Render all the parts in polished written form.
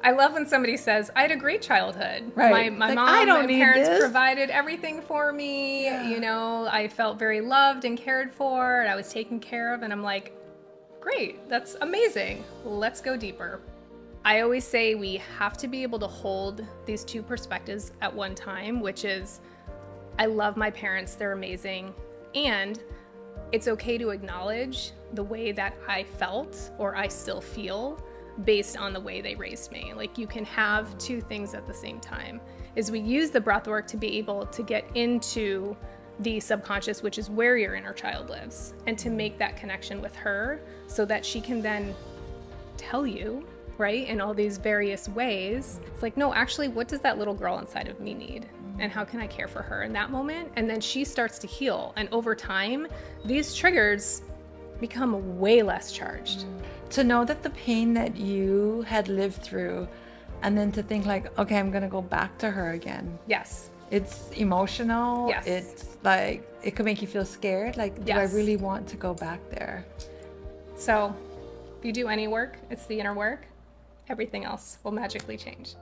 I love when somebody says, I had a great childhood. Right. My Like, I mom don't and need parents this. provided everything for me. Yeah. I felt very loved and cared for, and I was taken care of. And I'm like, great, that's amazing. Let's go deeper. I always say we have to be able to hold these two perspectives at one time, which is, I love my parents, they're amazing. And it's okay to acknowledge the way that I felt or I still feel based on the way they raised me. Like, you can have two things at the same time. Is we use the breath work to be able to get into the subconscious, which is where your inner child lives, and to make that connection with her so that she can then tell you, right, in all these various ways. It's like, no, actually, what does that little girl inside of me need? And how can I care for her in that moment? And then she starts to heal. And over time, these triggers become way less charged. To know that the pain that you had lived through, and then to think like, okay, I'm going to go back to her again. Yes. It's emotional. Yes. It's like, it could make you feel scared. Like, do I Yes. really want to go back there? So if you do any work, it's the inner work. Everything else will magically change.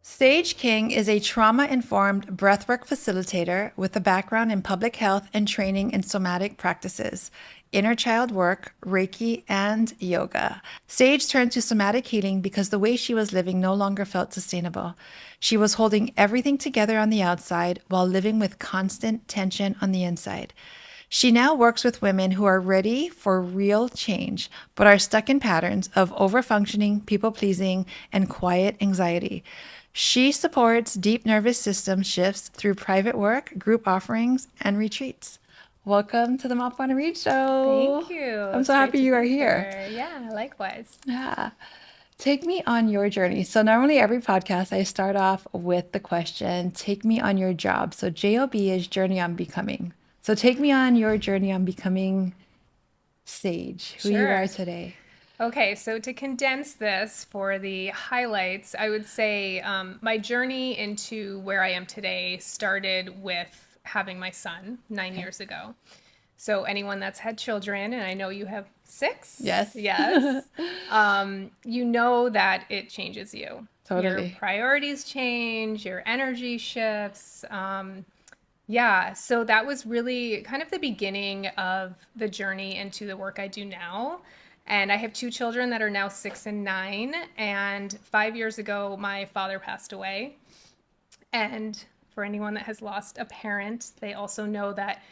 Sage King is a trauma-informed breathwork facilitator with a background in public health and training in somatic practices, inner child work, Reiki, and yoga. Sage turned to somatic healing because the way she was living no longer felt sustainable. She was holding everything together on the outside while living with constant tension on the inside. She now works with women who are ready for real change, but are stuck in patterns of overfunctioning, people-pleasing, and quiet anxiety. She supports deep nervous system shifts through private work, group offerings, and retreats. Welcome to the Mapuana Reed Show. Thank you. I'm It's so great happy to you are be here. Yeah, likewise. Yeah. Take me on your journey. So normally every podcast I start off with the question, take me on your job. So JOB is journey on becoming. So take me on your journey on becoming Sage, who you are Sure. today. Okay, so to condense this for the highlights, I would say my journey into where I am today started with having my son 9 years ago. So anyone that's had children, and I know you have six, Yes. yes, you know that it changes you. Your Totally. priorities change, your energy shifts. Yeah, so that was really kind of the beginning of the journey into the work I do now. And I have two children that are now 6 and 9. And 5 years ago, my father passed away. And for anyone that has lost a parent, they also know that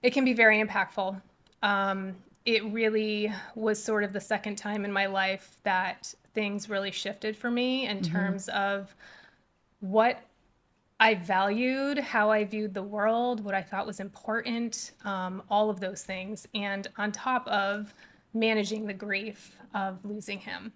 it can be very impactful. It really was sort of the second time in my life that things really shifted for me in terms of what I valued, how I viewed the world, what I thought was important, all of those things. And on top of managing the grief of losing him.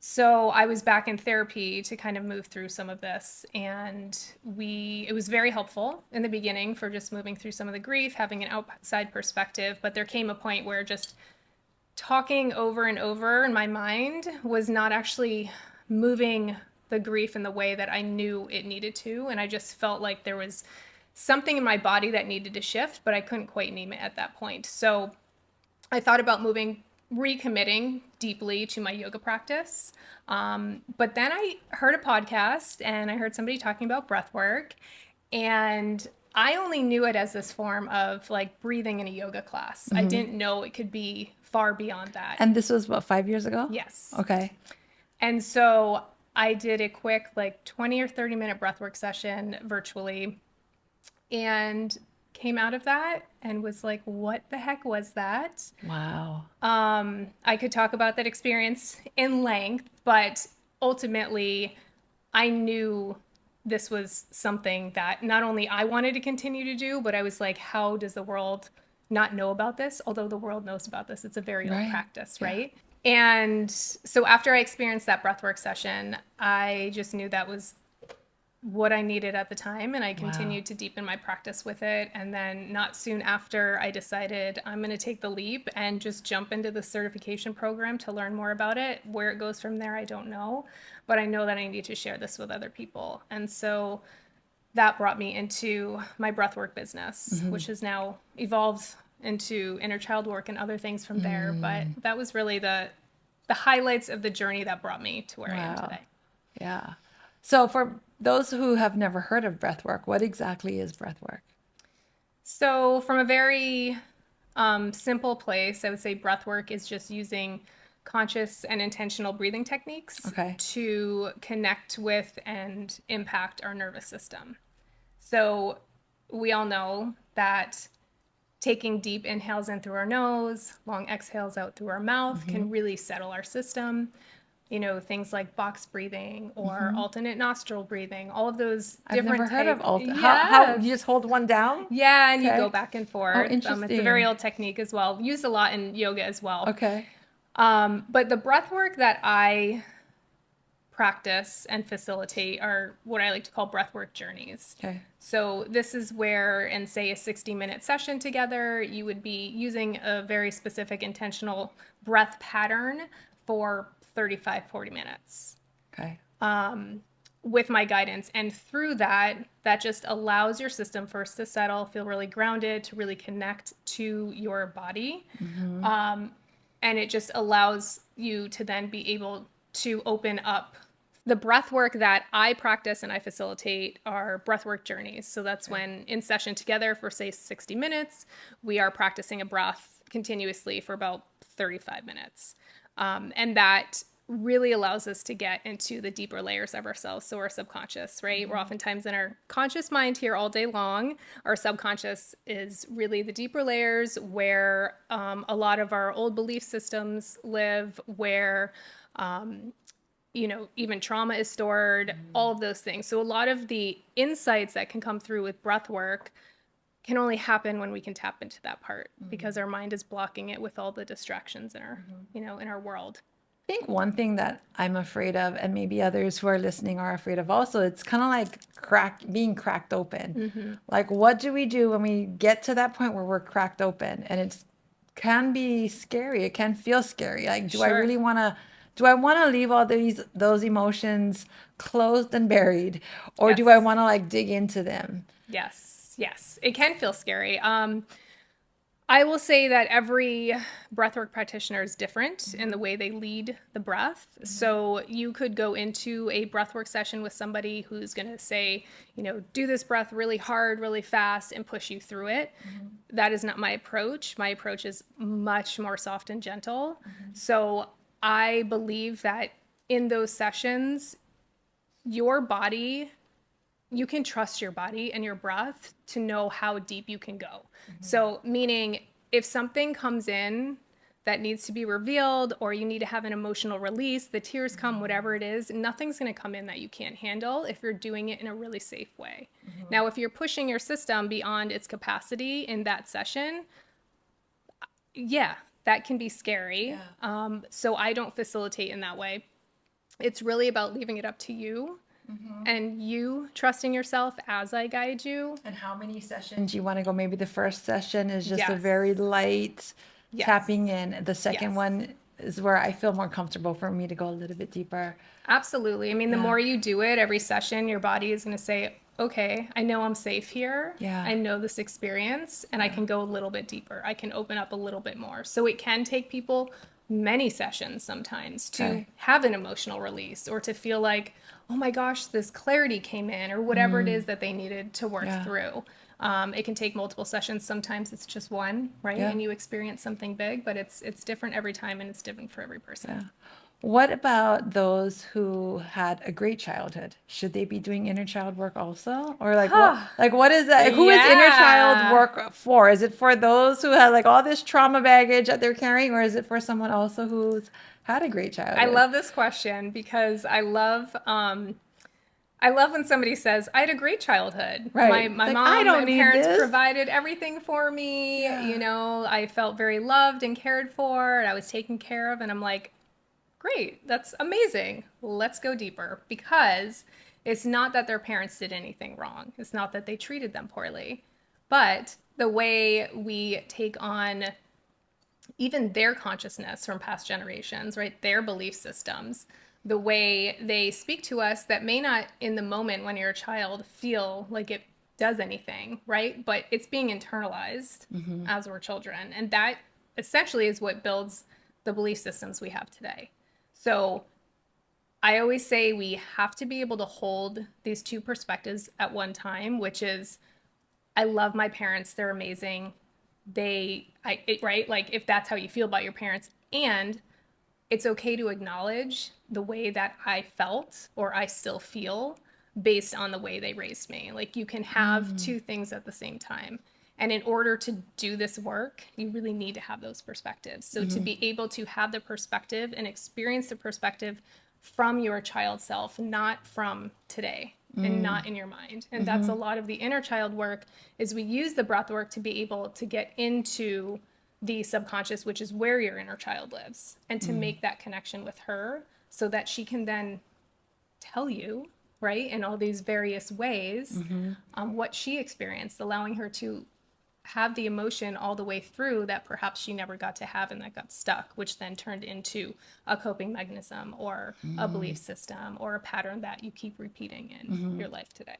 So I was back in therapy to kind of move through some of this. And it was very helpful in the beginning for just moving through some of the grief, having an outside perspective. But there came a point where just talking over and over in my mind was not actually moving the grief in the way that I knew it needed to. And I just felt like there was something in my body that needed to shift, but I couldn't quite name it at that point. So I thought about recommitting deeply to my yoga practice. But then I heard a podcast and I heard somebody talking about breath work. And I only knew it as this form of like breathing in a yoga class. I didn't know it could be far beyond that. And this was what, 5 years ago? Yes. Okay. And so I did a quick like 20 or 30-minute breathwork session virtually and came out of that and was like, what the heck was that? Wow. I could talk about that experience in length, but ultimately I knew this was something that not only I wanted to continue to do, but I was like, how does the world not know about this? Although the world knows about this, it's a very old practice, right? And so after I experienced that breathwork session, I just knew that was what I needed at the time, and I continued to deepen my practice with it. And then not soon after, I decided I'm going to take the leap and just jump into the certification program to learn more about it. Where it goes from there, I don't know, but I know that I need to share this with other people. And so that brought me into my breathwork business, which has now evolved into inner child work and other things from there. But that was really the the highlights of the journey that brought me to where I am Wow. today. Yeah. So for those who have never heard of breath work, what exactly is breath work? So, from a very simple place, I would say breath work is just using conscious and intentional breathing techniques Okay. to connect with and impact our nervous system. So, we all know that taking deep inhales in through our nose, long exhales out through our mouth can really settle our system. You know, things like box breathing or alternate nostril breathing, all of those I've never different heard of type. how you Yes. just hold one down? Yeah, and you go Okay. back and Oh, forth. It's a very interesting. old technique as well, used a lot in yoga as well. Okay. But the breath work that I practice and facilitate are what I like to call breathwork journeys. Okay. So this is where, in say a 60-minute session together, you would be using a very specific intentional breath pattern for 35, 40 minutes Okay. with my guidance. And through that, that just allows your system first to settle, feel really grounded, to really connect to your body. And it just allows you to then be able to open up. The breath work that I practice and I facilitate are breathwork journeys. So that's when in session together for say 60 minutes, we are practicing a breath continuously for about 35 minutes. And that really allows us to get into the deeper layers of ourselves. So our subconscious, right? We're oftentimes in our conscious mind here all day long. Our subconscious is really the deeper layers where a lot of our old belief systems live, where you know, even trauma is stored, all of those things. So a lot of the insights that can come through with breath work can only happen when we can tap into that part because our mind is blocking it with all the distractions in our, you know, in our world. I think one thing that I'm afraid of, and maybe others who are listening are afraid of also, it's kind of like being cracked open. Like, what do we do when we get to that point where we're cracked open? And it can be scary. It can feel scary. Like, Sure. do I want to leave all those emotions closed and buried, or do I Yes. want to like dig into them? Yes. Yes. It can feel scary. I will say that every breathwork practitioner is different in the way they lead the breath. So you could go into a breathwork session with somebody who's going to say, you know, do this breath really hard, really fast, and push you through it. That is not my approach. My approach is much more soft and gentle. So I believe that in those sessions, your body, you can trust your body and your breath to know how deep you can go. So, meaning if something comes in that needs to be revealed or you need to have an emotional release, the tears come, whatever it is, nothing's going to come in that you can't handle if you're doing it in a really safe way. Now, if you're pushing your system beyond its capacity in that session, yeah, that can be scary. So I don't facilitate in that way. It's really about leaving it up to you and you trusting yourself as I guide you. And how many sessions you want to go? Maybe the first session is just a Yes. very light Yes. tapping in. The second Yes. one is where I feel more comfortable for me to go a little bit deeper. Absolutely. I mean, the Yeah. more you do it every session, your body is going to say, okay, I know I'm safe here. Yeah. I know this experience and I can go a little bit deeper. I can open up a little bit more. So it can take people many sessions sometimes to Okay. have an emotional release or to feel like, oh my gosh, this clarity came in or whatever it is that they needed to work Yeah. through. It can take multiple sessions. Sometimes it's just one, right? Yeah. And you experience something big, but it's different every time and it's different for every person. Yeah. What about those who had a great childhood? Should they be doing inner child work also? Or what is that? Who is inner child Yeah. work for? Is it for those who had like all this trauma baggage that they're carrying, or is it for someone also who's had a great I childhood? love this question because I love when somebody says, I had a great childhood. Right. My Like, mom I don't and need parents this. provided everything for me. Yeah. You know, I felt very loved and cared for, and I was taken care of. And I'm like, great, that's amazing. Let's go deeper because it's not that their parents did anything wrong. It's not that they treated them poorly, but the way we take on even their consciousness from past generations, right? Their belief systems, the way they speak to us that may not in the moment when you're a child feel like it does anything, right? But it's being internalized as we're children. And that essentially is what builds the belief systems we have today. So I always say we have to be able to hold these two perspectives at one time, which is I love my parents. They're amazing. Right? Like if that's how you feel about your parents. And it's okay to acknowledge the way that I felt or I still feel based on the way they raised me. Like you can have two things at the same time. And in order to do this work, you really need to have those perspectives. So to be able to have the perspective and experience the perspective from your child self, not from today and not in your mind. And that's a lot of the inner child work is we use the breath work to be able to get into the subconscious, which is where your inner child lives, and to make that connection with her so that she can then tell you, right, in all these various ways, what she experienced, allowing her to have the emotion all the way through that perhaps she never got to have and that got stuck, which then turned into a coping mechanism or a belief system or a pattern that you keep repeating in your life today.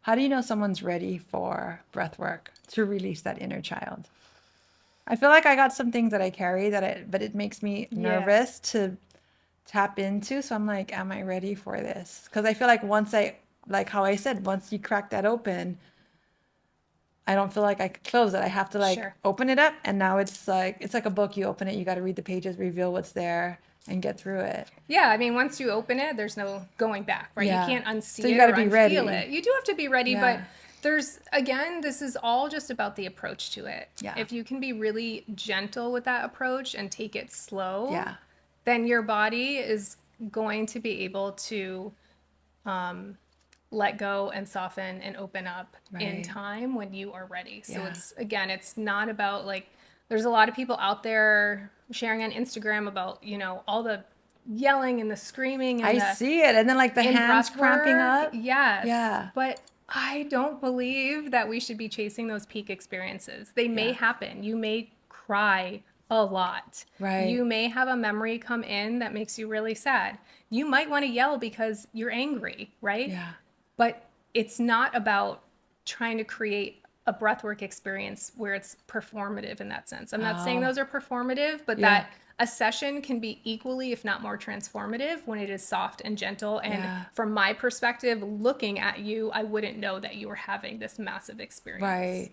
How do you know someone's ready for breath work to release that inner child? I feel like I got some things that I carry but it makes me nervous to tap into. So I'm like, am I ready for this? Because I feel like like how I said, once you crack that open, I don't feel like I could close it. I have to like Sure. open it up. And now it's like a book. You open it, you got to read the pages, reveal what's there and get through it. Yeah, I mean, once you open it, there's no going back, right? Yeah. You can't unsee So you it got to or be unfeel ready. it. You do have to be ready, but Yeah. again, this is all just about the approach to it. Yeah. If you can be really gentle with that approach and take it slow, Yeah. then your body is going to be able to let go and soften and open up in Right. time when you are ready. So Yeah. it's not about like, there's a lot of people out there sharing on Instagram about, all the yelling and the screaming and I the see it. And then like the in hands breath cramping work. up. Yes. Yeah. But I don't believe that we should be chasing those peak experiences. They may Yeah. happen. You may cry a lot. Right. You may have a memory come in that makes you really sad. You might want to yell because you're angry, right? Yeah. But it's not about trying to create a breathwork experience where it's performative in that sense. I'm not saying those are performative, but Yeah. that a session can be equally, if not more transformative when it is soft and gentle. And Yeah. from my perspective, looking at you, I wouldn't know that you were having this massive experience. Right.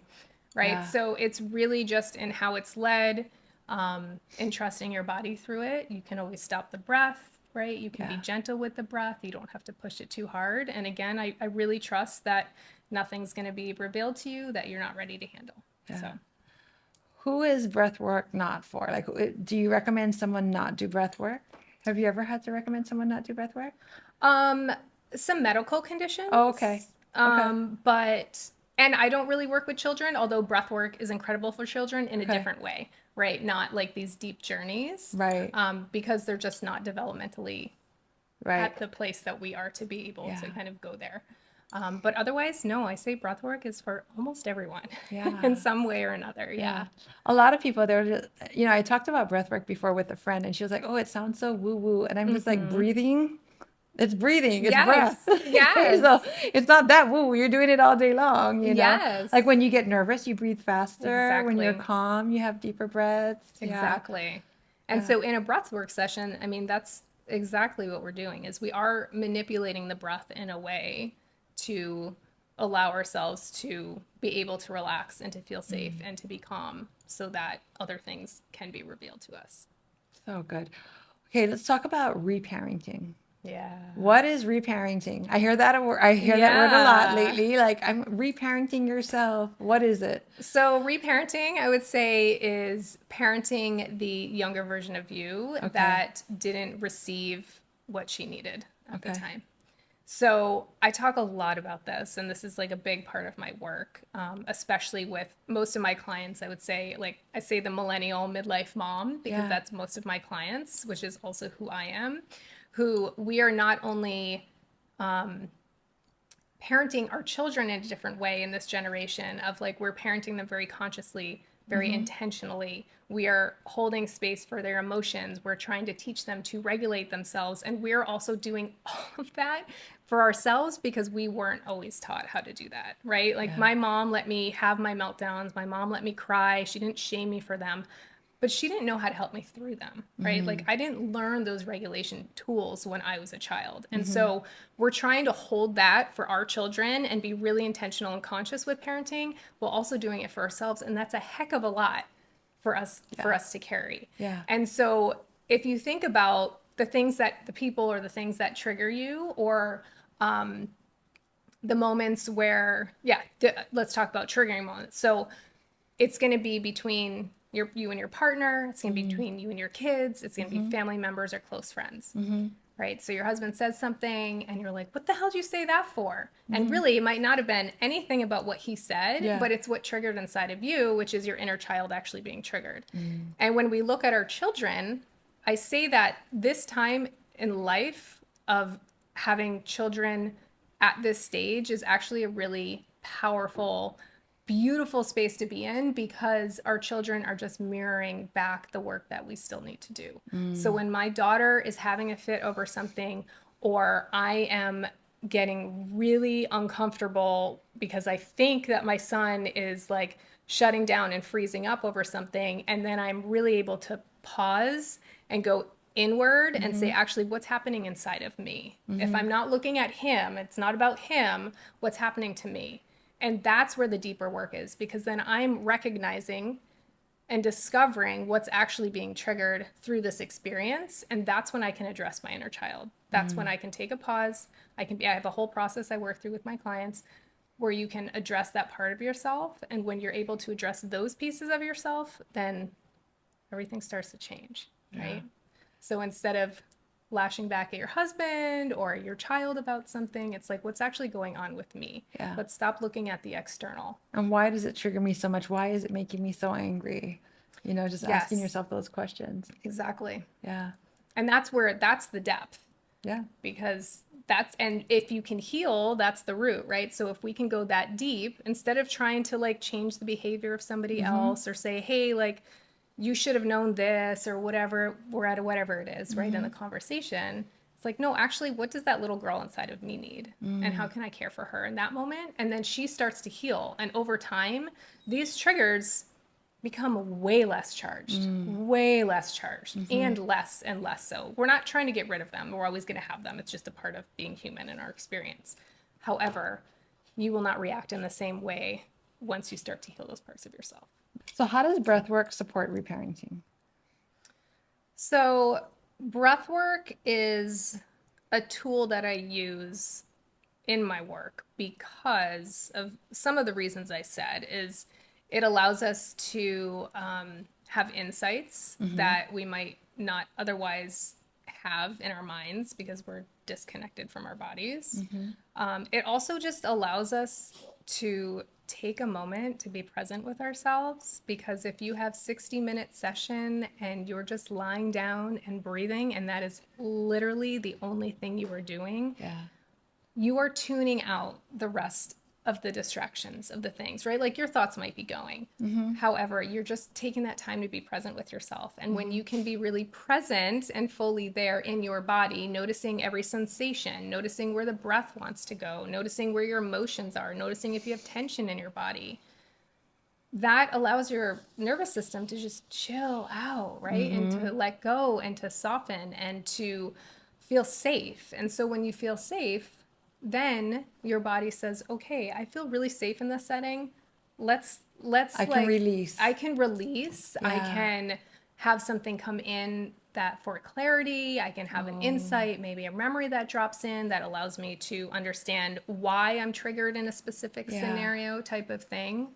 Right. Yeah. So it's really just in how it's led, in trusting your body through it. You can always stop the breath, right? You can be Yeah. gentle with the breath. You don't have to push it too hard. And again, I really trust that nothing's going to be revealed to you that you're not ready to handle. Yeah. So Who is breath work not for? Like, do you recommend someone not do breath work? Have you ever had to recommend someone not do breath work? some medical conditions. Oh, okay. But and I don't really work with children, although breath work is incredible for children in a Okay. different way, right? Not like these deep journeys. Right. Because they're just not developmentally Right. at the place that we are to be able to Yeah. kind of go there. But otherwise, no, I say breath work is for almost everyone Yeah. in some way or another. Yeah. A lot of people, they're just, I talked about breath work before with a friend and she was like, oh, it sounds so woo woo. And I'm just like, breathing. It's breathing. It's Yes. breath. Yes. So it's not that woo. You're doing it all day long, Yes. Like when you get nervous, you breathe faster. When you're Exactly. calm, you have deeper breaths. Yeah. Exactly. And so in a breath work session, I mean, that's exactly what we're doing is we are manipulating the breath in a way to allow ourselves to be able to relax and to feel safe and to be calm so that other things can be revealed to us. So good. Okay, let's talk about reparenting. Yeah. What is reparenting? I hear that word a lot Yeah. lately. Like I'm reparenting yourself. What is it? So reparenting, I would say, is parenting the younger version of you that didn't receive what she needed at the time. So I talk a lot about this, and this is like a big part of my work, especially with most of my clients. I would say, like I say, the millennial midlife mom, because that's most of my clients, which is also who I am, who we are not only parenting our children in a different way in this generation of like we're parenting them very consciously, very intentionally. We are holding space for their emotions. We're trying to teach them to regulate themselves. And we're also doing all of that for ourselves because we weren't always taught how to do that, right? Like my mom let me have my meltdowns. My mom let me cry. She didn't shame me for them. but she didn't know how to help me through them, right? Like I didn't learn those regulation tools when I was a child. And so we're trying to hold that for our children and be really intentional and conscious with parenting while also doing it for ourselves. And that's a heck of a lot for us to carry. Yeah. And so if you think about the things that the people or the things that trigger you, or the moments where, let's talk about triggering moments. So it's going to be between you and your partner. It's going to be between you and your kids. It's going to be family members or close friends, right? So your husband says something and you're like, what the hell did you say that for? And really, it might not have been anything about what he said, but it's what triggered inside of you, which is your inner child actually being triggered. And when we look at our children, I say that this time in life of having children at this stage is actually a really powerful, beautiful space to be in, because our children are just mirroring back the work that we still need to do. So when my daughter is having a fit over something, or I am getting really uncomfortable because I think that my son is like shutting down and freezing up over something, and then I'm really able to pause and go inward and say, actually, what's happening inside of me? If I'm not looking at him, it's not about him, what's happening to me? And that's where the deeper work is, because then I'm recognizing and discovering what's actually being triggered through this experience. And that's when I can address my inner child. That's when I can take a pause. I have a whole process I work through with my clients where you can address that part of yourself. And when you're able to address those pieces of yourself, then everything starts to change, right? So instead of lashing back at your husband or your child about something, it's like, what's actually going on with me? Yeah. Let's stop looking at the external. And why does it trigger me so much? Why is it making me so angry? You know, just asking Yes. yourself those questions. Exactly. Yeah. And that's the depth. Yeah. Because and if you can heal, that's the root, right? So if we can go that deep, instead of trying to like change the behavior of somebody else, or say, hey, like, you should have known this, or whatever, whatever it is, right? In the conversation, it's like, no, actually, what does that little girl inside of me need? And how can I care for her in that moment? And then she starts to heal. And over time, these triggers become way less charged, and less so. We're not trying to get rid of them. We're always going to have them. It's just a part of being human in our experience. However, you will not react in the same way once you start to heal those parts of yourself. So how does breathwork support reparenting? So breathwork is a tool that I use in my work because of some of the reasons I said. Is it allows us to have insights that we might not otherwise have in our minds because we're disconnected from our bodies. It also just allows us to take a moment to be present with ourselves, because if you have 60-minute session and you're just lying down and breathing, and that is literally the only thing you are doing, you are tuning out the rest of the distractions of the things, right? Like your thoughts might be going. However, you're just taking that time to be present with yourself. And when you can be really present and fully there in your body, noticing every sensation, noticing where the breath wants to go, noticing where your emotions are, noticing if you have tension in your body, that allows your nervous system to just chill out, right? And to let go and to soften and to feel safe. And so when you feel safe, then your body says, okay, I feel really safe in this setting. I can release. I can have something come in that for clarity, I can have an insight, maybe a memory that drops in that allows me to understand why I'm triggered in a specific scenario type of thing.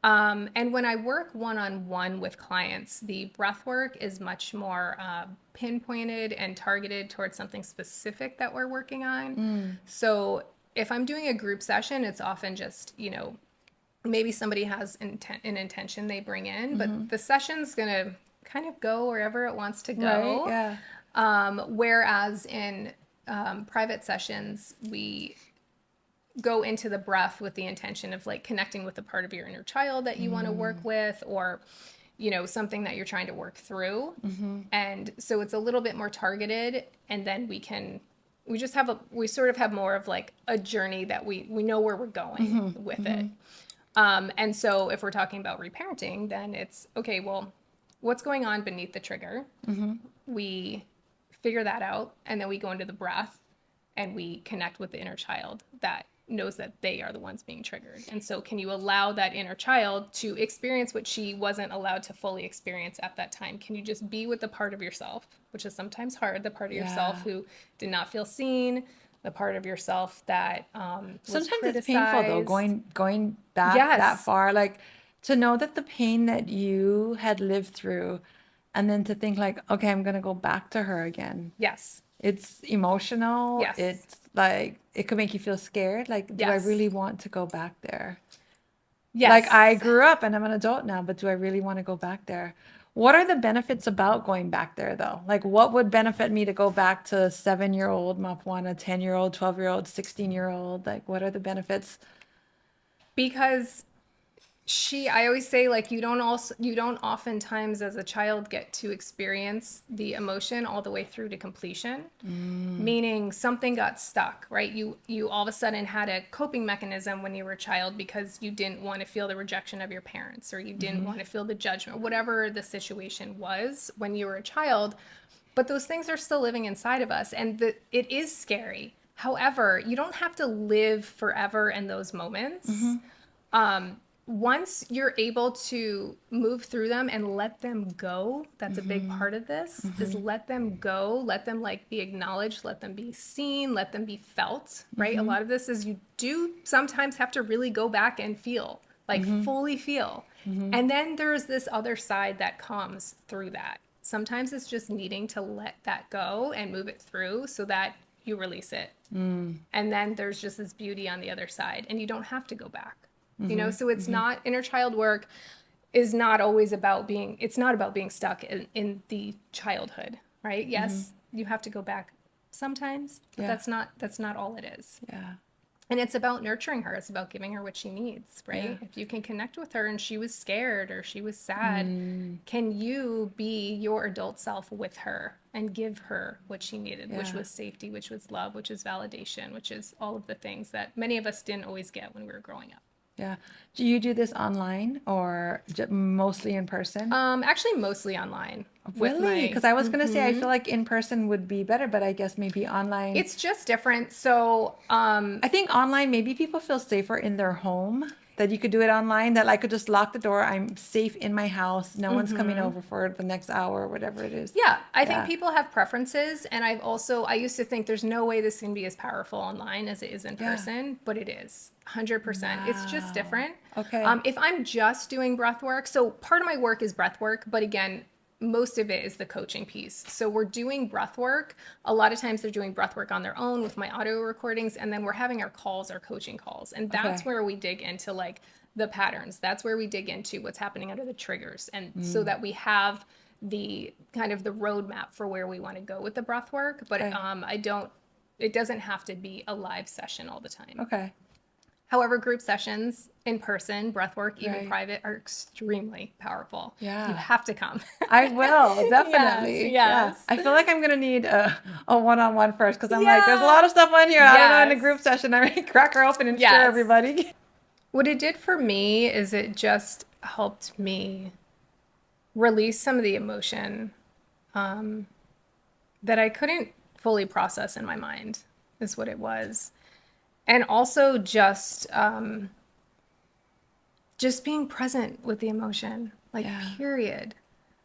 And when I work one-on-one with clients, the breath work is much more pinpointed and targeted towards something specific that we're working on. So if I'm doing a group session, it's often just, maybe somebody has an intention they bring in, but the session's going to kind of go wherever it wants to go. Right, Whereas in private sessions, we go into the breath with the intention of like connecting with the part of your inner child that you want to work with, or something that you're trying to work through. And so it's a little bit more targeted, and then we sort of have more of like a journey that we know where we're going with it. And so if we're talking about reparenting, then it's okay, well, what's going on beneath the trigger. We figure that out, and then we go into the breath and we connect with the inner child that knows that they are the ones being triggered. And so can you allow that inner child to experience what she wasn't allowed to fully experience at that time? Can you just be with the part of yourself, which is sometimes hard, the part of yourself who did not feel seen, the part of yourself that was Sometimes criticized. it's painful though, going back that Yes. far, like to know that the pain that you had lived through, and then to think like, okay, I'm gonna go back to her again. Yes. It's emotional. Yes. It's like it could make you feel scared. Like, do I Yes. really want to go back there? Yes. Like I grew up and I'm an adult now, but do I really want to go back there? What are the benefits about going back there though? Like what would benefit me to go back to 7-year-old Mapuana, 10-year-old, 12-year-old, 16-year-old? Like what are the benefits? Because I always say, like, you don't oftentimes as a child get to experience the emotion all the way through to completion. Meaning something got stuck, right? You all of a sudden had a coping mechanism when you were a child because you didn't want to feel the rejection of your parents, or you didn't want to feel the judgment, whatever the situation was when you were a child. But those things are still living inside of us, and it is scary. However, you don't have to live forever in those moments. Once you're able to move through them and let them go, that's a big part of this, is let them go, let them like be acknowledged, let them be seen, let them be felt, right? A lot of this is you do sometimes have to really go back and feel, like fully feel. And then there's this other side that comes through that. Sometimes it's just needing to let that go and move it through so that you release it. And then there's just this beauty on the other side, and you don't have to go back. You know, so it's not, inner child work is not always about it's not about being stuck in the childhood, right? Yes, you have to go back sometimes, but that's not all it is. Yeah. And it's about nurturing her. It's about giving her what she needs, right? If you can connect with her and she was scared or she was sad, can you be your adult self with her and give her what she needed, which was safety, which was love, which is validation, which is all of the things that many of us didn't always get when we were growing up. Yeah. Do you do this online or mostly in person? Actually, mostly online. Really? Because I was going to say, I feel like in person would be better, but I guess maybe online. It's just different. So, I think online, maybe people feel safer in their home, that you could do it online, that I could just lock the door. I'm safe in my house. No one's coming over for the next hour or whatever it is. Yeah, I think people have preferences. And I used to think there's no way this can be as powerful online as it is in person, but it is 100%. Wow. It's just different. Okay. If I'm just doing breath work, so part of my work is breath work, but again, most of it is the coaching piece. So we're doing breath work. A lot of times they're doing breath work on their own with my audio recordings. And then we're having our coaching calls. And that's where we dig into like the patterns. That's where we dig into what's happening under the triggers. And so that we have the kind of the roadmap for where we want to go with the breath work. But it doesn't have to be a live session all the time. Okay. However, group sessions in person, breathwork, even private, are extremely powerful. Yeah. You have to come. I will, definitely. Yes. I feel like I'm going to need a one-on-one first, because I'm like, there's a lot of stuff on here. I don't know, in a group session, I may crack her open and share everybody. What it did for me is it just helped me release some of the emotion that I couldn't fully process in my mind, is what it was. And also just being present with the emotion, like period,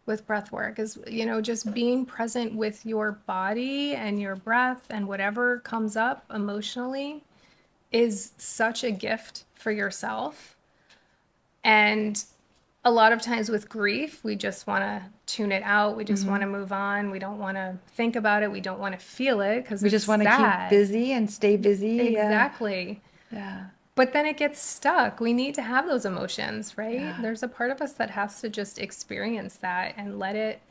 with breath work is, just being present with your body and your breath and whatever comes up emotionally is such a gift for yourself. And a lot of times with grief, we just want to tune it out. We just want to move on. We don't want to think about it. We don't want to feel it because we just want to keep busy and stay busy. Exactly. Yeah. But then it gets stuck. We need to have those emotions, right? Yeah. There's a part of us that has to just experience that and let it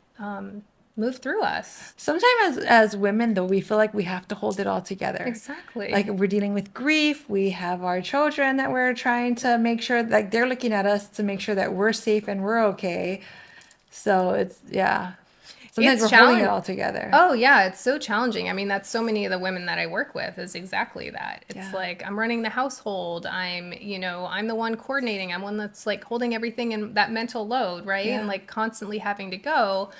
move through us. Sometimes as women, though, we feel like we have to hold it all together. Exactly. Like we're dealing with grief. We have our children that we're trying to make sure, like they're looking at us to make sure that we're safe and we're okay. So it's, Sometimes It's we're holding it challenging. all together. Oh yeah, it's so challenging. I mean, that's so many of the women that I work with is exactly that. It's Yeah. like I'm running the household. I'm the one coordinating. I'm one that's like holding everything in that mental load, right? Yeah. And like constantly having to go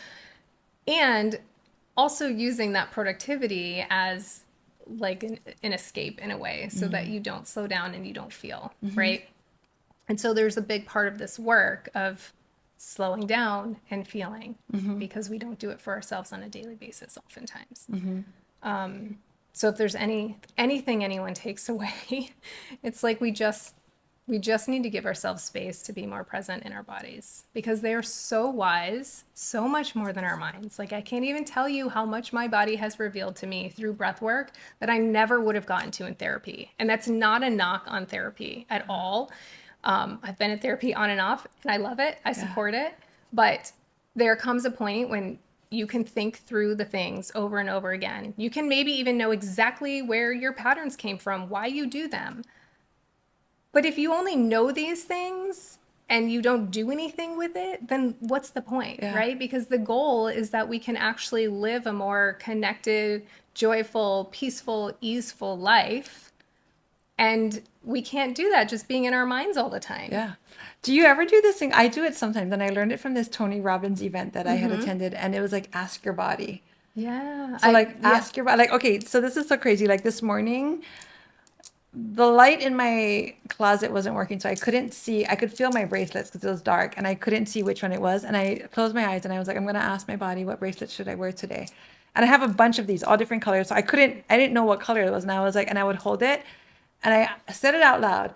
and also using that productivity as like an escape in a way so that you don't slow down and you don't feel, right? And so there's a big part of this work of slowing down and feeling because we don't do it for ourselves on a daily basis oftentimes. So if there's anything anyone takes away, it's like we just need to give ourselves space to be more present in our bodies because they are so wise, so much more than our minds. Like I can't even tell you how much my body has revealed to me through breath work that I never would have gotten to in therapy. And that's not a knock on therapy at all. I've been in therapy on and off and I love it. I support it. But there comes a point when you can think through the things over and over again. You can maybe even know exactly where your patterns came from, why you do them. But if you only know these things and you don't do anything with it, then what's the point, right? Because the goal is that we can actually live a more connected, joyful, peaceful, easeful life. And we can't do that just being in our minds all the time. Yeah. Do you ever do this thing? I do it sometimes, and I learned it from this Tony Robbins event that I had attended, and it was like, ask your body. Yeah. So ask your body. Like, okay, so this is so crazy. Like this morning, the light in my closet wasn't working, so I couldn't see. I could feel my bracelets because it was dark, and I couldn't see which one it was. And I closed my eyes, and I was like, I'm going to ask my body, what bracelet should I wear today? And I have a bunch of these, all different colors. So I didn't know what color it was. And I was like, and I would hold it, and I said it out loud.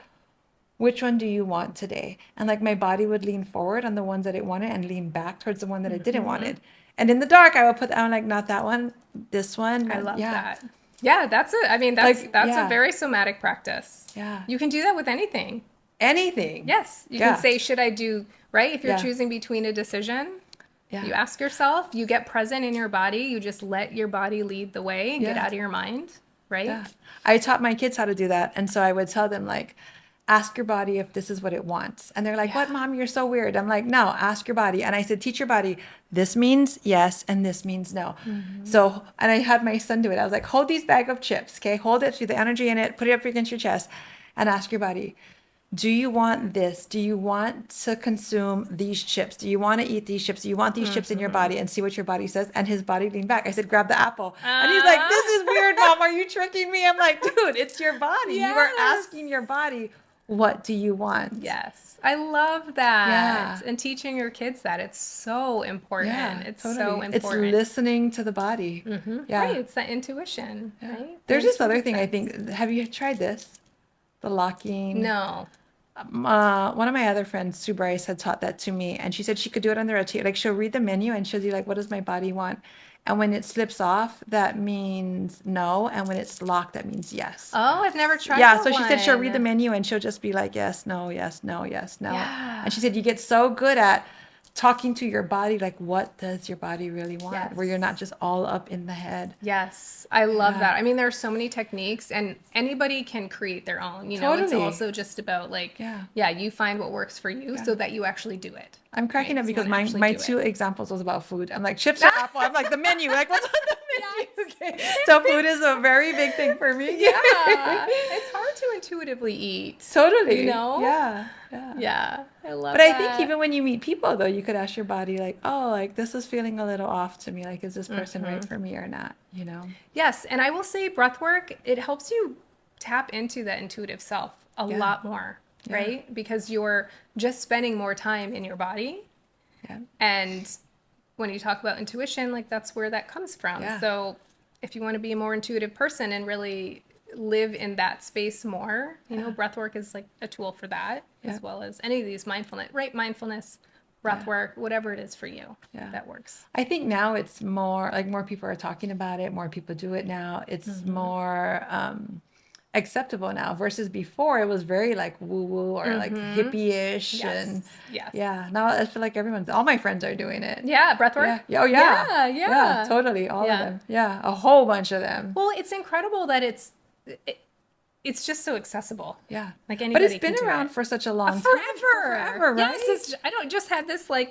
Which one do you want today? And like my body would lean forward on the ones that it wanted and lean back towards the one that it didn't want it. And in the dark, I would I'm like, not that one, this one. I love that. Yeah, that's it. I mean, that's a very somatic practice. Yeah. You can do that with anything. Anything. Yes. You can say, should I do, right? If you're choosing between a decision, you ask yourself, you get present in your body, you just let your body lead the way and get out of your mind, right? Yeah. I taught my kids how to do that. And so I would tell them like, ask your body if this is what it wants. And they're like, what, Mom, you're so weird. I'm like, no, ask your body. And I said, teach your body, this means yes, and this means no. So, and I had my son do it. I was like, hold these bag of chips, okay? Hold it, feel the energy in it, put it up against your chest, and ask your body, do you want this? Do you want to consume these chips? Do you want to eat these chips? Do you want these chips in your body? And see what your body says. And his body leaned back. I said, grab the apple. And he's like, this is weird, Mom. Are you tricking me? I'm like, dude, it's your body. You are asking your body, what do you want? Yes. I love that. And teaching your kids that. It's so important. It's so important. It's listening to the body. Right. It's that intuition, right? There's this other thing I think. Have you tried this? The locking. No. One of my other friends, Sue Bryce, had taught that to me, and she said she could do it on the rotate. Like she'll read the menu and she'll be like, "What does my body want?" And when it slips off, that means no, and when it's locked, that means yes. Oh, I've never tried. Yeah, that so she said she'll read the one. menu and she'll just be like, yes, no, yes, no, yes, no. Yeah. And she said you get so good at talking to your body, like what does your body really want, where you're not just all up in the head. Yes, I love that. I mean, there are so many techniques, and anybody can create their own. You know, it's also just about like, you find what works for you so that you actually do it. I'm cracking up because my two examples was about food. I'm like, chips or apple? I'm like, the menu. Like, what's on the menu? Okay. So food is a very big thing for me. Yeah. It's hard to intuitively eat. Totally. You know? Yeah. Yeah. I love But that. I think even when you meet people, though, you could ask your body, like, oh, like, this is feeling a little off to me. Like, is this person right for me or not? You know? Yes. And I will say breath work, it helps you tap into that intuitive self a lot more. Right? Because you're just spending more time in your body. Yeah. And when you talk about intuition, like that's where that comes from. Yeah. So if you want to be a more intuitive person and really live in that space more, you know, breath work is like a tool for that, as well as any of these mindfulness, breath work, whatever it is for you that works. I think now it's more like more people are talking about it, more people do it now. It's more acceptable now versus before it was very like woo-woo or like hippie-ish and now I feel like all my friends are doing it. Breathwork. Yeah, totally, all of them. A whole bunch of them. Well, it's incredible that it's just so accessible. Like anybody. But it's been around for such a long time. Forever, right? Yes, I don't just had this like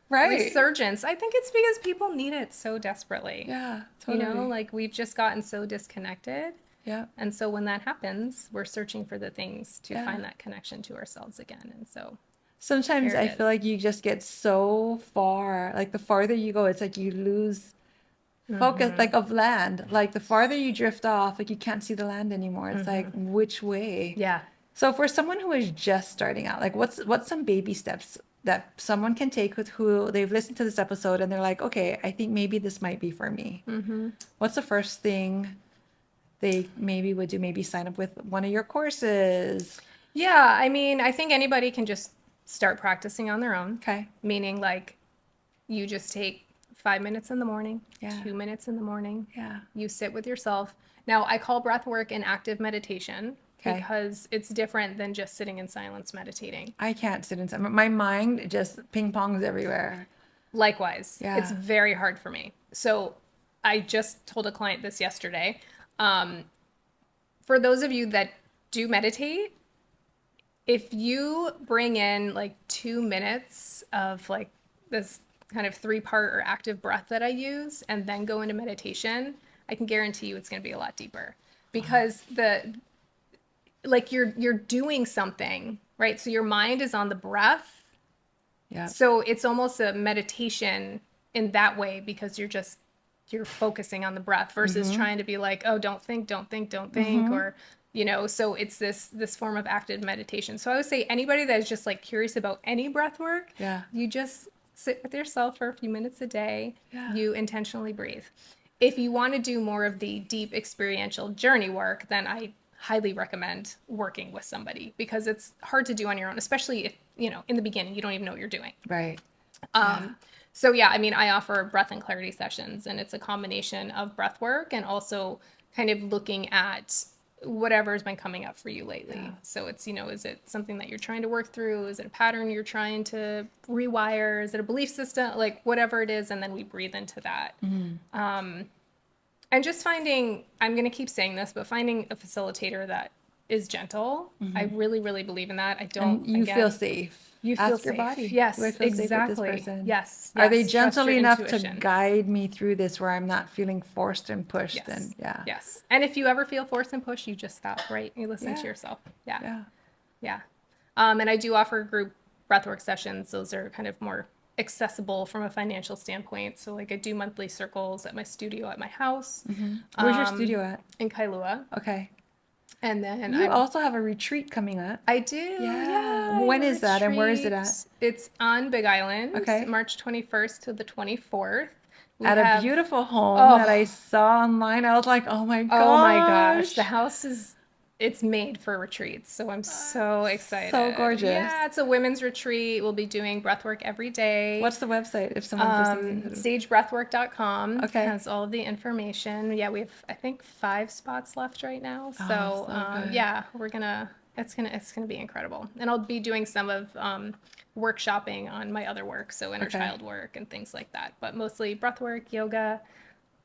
Right. resurgence. I think it's because people need it so desperately. Yeah, You totally. know, like we've just gotten so disconnected. Yeah. And so when that happens, we're searching for the things to Yeah. find that connection to ourselves again. And so Sometimes here I it feel is. like you just get so far, like the farther you go, it's like you lose focus, like of land. Like the farther you drift off, like you can't see the land anymore. It's like which way? Yeah. So for someone who is just starting out, like what's some baby steps that someone can take with who they've listened to this episode and they're like, okay, I think maybe this might be for me. What's the first thing they maybe would do? Maybe sign up with one of your courses. Yeah. I mean, I think anybody can just start practicing on their own. Okay. Meaning, like, you just take 5 minutes in the morning, Yeah. 2 minutes in the morning. Yeah. You sit with yourself. Now, I call breath work an active meditation Okay. because it's different than just sitting in silence meditating. I can't sit inside. My mind just ping pongs everywhere. Likewise, Yeah. it's very hard for me. So I just told a client this yesterday. For those of you that do meditate, if you bring in like 2 minutes of like this kind of 3-part or active breath that I use and then go into meditation, I can guarantee you it's going to be a lot deeper because you're doing something, right? So your mind is on the breath. Yeah. So it's almost a meditation in that way because you're focusing on the breath versus trying to be like, oh, don't think, or so it's this form of active meditation. So I would say anybody that is just like curious about any breath work, Yeah. you just sit with yourself for a few minutes a day. Yeah. You intentionally breathe. If you want to do more of the deep experiential journey work, then I highly recommend working with somebody because it's hard to do on your own, especially if, in the beginning, you don't even know what you're doing. Right. So yeah, I mean, I offer breath and clarity sessions, and it's a combination of breath work and also kind of looking at whatever's been coming up for you lately. Yeah. So it's, is it something that you're trying to work through? Is it a pattern you're trying to rewire? Is it a belief system? Like whatever it is, and then we breathe into that. And just finding, I'm going to keep saying this, but finding a facilitator that is gentle. I really, really believe in that. I don't. And you feel safe. You feel Ask your safe. body. Yes, Do I feel safe with exactly. this person? Yes. Are they Trust gentle your enough intuition. to guide me through this where I'm not feeling forced and pushed? Yes. And yeah. Yes. And if you ever feel forced and pushed, you just stop, right? You listen Yeah. to yourself. Yeah. Yeah. Yeah. And I do offer group breathwork sessions. Those are kind of more accessible from a financial standpoint. So like I do monthly circles at my studio at my house. Where's your studio at? In Kailua. Okay. And then You also have a retreat coming up. I do. Yeah. I When have a is that and where is it retreat. at? It's on Big Island. Okay. March 21st to the 24th. We At have- a beautiful home Oh. that I saw online. I was like, oh my gosh. Oh my gosh. The house it's made for retreats. So I'm so excited. So gorgeous. Yeah, it's a women's retreat. We'll be doing breathwork every day. What's the website if someone's listening? SageBreathwork.com Okay. has all of the information. Yeah, we have I think 5 spots left right now. So, so good. yeah, it's gonna be incredible. And I'll be doing some of workshopping on my other work, so inner child work and things like that. But mostly breathwork, yoga,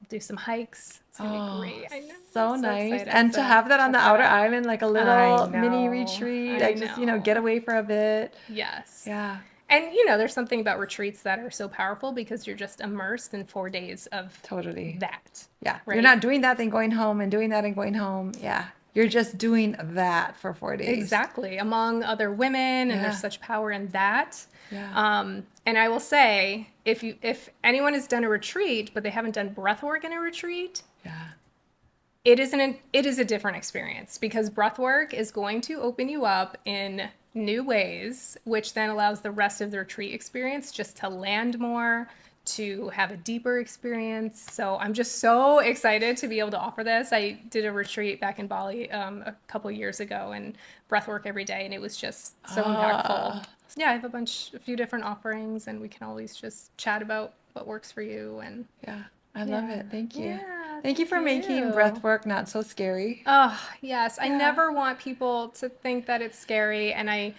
do some hikes. It's gonna be great. I know. So I'm nice. excited. And to So have that on the check outer out. island, like a I little mini know. retreat, I like just, know. get away for a bit. Yes. Yeah. And there's something about retreats that are so powerful because you're just immersed in 4 days of Totally. that. Yeah. Right? You're not doing that, then going home and doing that and going home. Yeah. You're just doing that for 4 days. Exactly. Among other women, and Yeah. there's such power in that. Yeah. And I will say, if anyone has done a retreat, but they haven't done breath work in a retreat, Yeah. it is a different experience because breath work is going to open you up in new ways, which then allows the rest of the retreat experience just to land more, to have a deeper experience. So I'm just so excited to be able to offer this. I did a retreat back in Bali a couple years ago and breath work every day, and it was just so impactful. Yeah, I have a few different offerings, and we can always just chat about what works for you. And Yeah. I love it. Thank you. Yeah, Thank you for making you. breath work not so scary. Oh, yes. I never want people to think that it's scary. And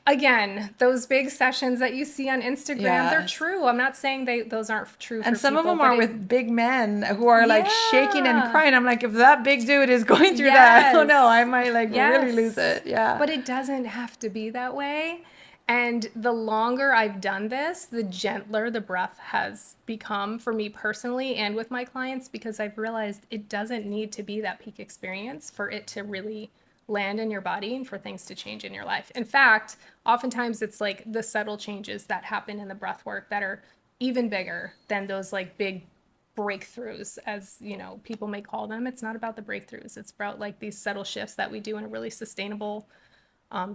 again, those big sessions that you see on Instagram, they're Yes. true. I'm not saying those aren't true And for some people, of them are but with big men who are like shaking and Yeah. crying. I'm like, if that big dude is going through that, I don't Yes. know, I might like really Yes. lose it. Yeah. But it doesn't have to be that way. And the longer I've done this, the gentler the breath has become for me personally and with my clients, because I've realized it doesn't need to be that peak experience for it to really land in your body and for things to change in your life. In fact, oftentimes it's like the subtle changes that happen in the breath work that are even bigger than those like big breakthroughs, as you know, people may call them. It's not about the breakthroughs. It's about like these subtle shifts that we do in a really sustainable,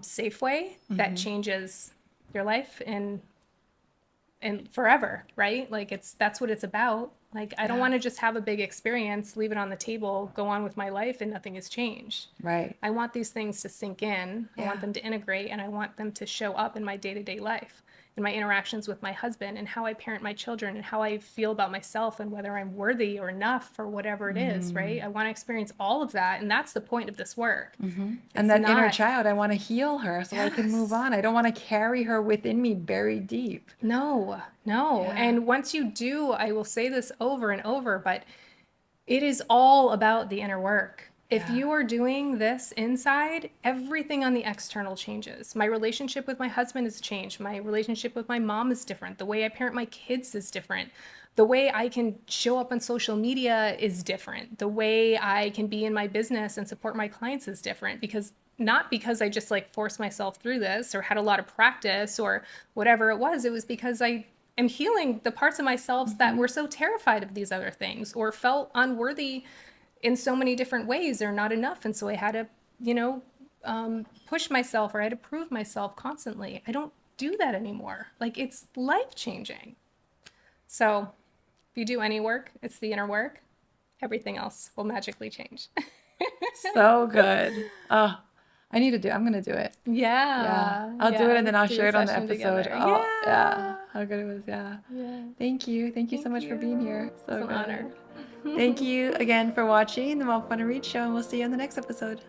safe way that changes your life and forever, right? Like that's what it's about. Like I don't want to just have a big experience, leave it on the table, go on with my life and nothing has changed. Right. I want these things to sink in. I want them to integrate, and I want them to show up in my day-to-day life, in my interactions with my husband, and how I parent my children, and how I feel about myself, and whether I'm worthy or enough or whatever it is, right? I want to experience all of that, and that's the point of this work. And that inner not- child, I want to heal her so I can move on. I don't want to carry her within me buried deep. No. And once you do, I will say this over and over, but it is all about the inner work. If you are doing this inside, everything on the external changes. My relationship with my husband has changed. My relationship with my mom is different. The way I parent my kids is different. The way I can show up on social media is different. The way I can be in my business and support my clients is different, because not because I just like forced myself through this or had a lot of practice or whatever it was because I am healing the parts of myself that were so terrified of these other things or felt unworthy in so many different ways or not enough. And so I had to, push myself, or I had to prove myself constantly. I don't do that anymore. Like it's life changing. So if you do any work, it's the inner work. Everything else will magically change. So good. Oh, I'm going to do it. Yeah. I'll do it and then I'll let's do a share it on the session episode. together. Oh, Yeah. how good it was. Yeah. Yeah. Thank you. Thank you so much for being here. So It's an good. honor. Thank you again for watching the Mapuana Reed Show, and we'll see you on the next episode.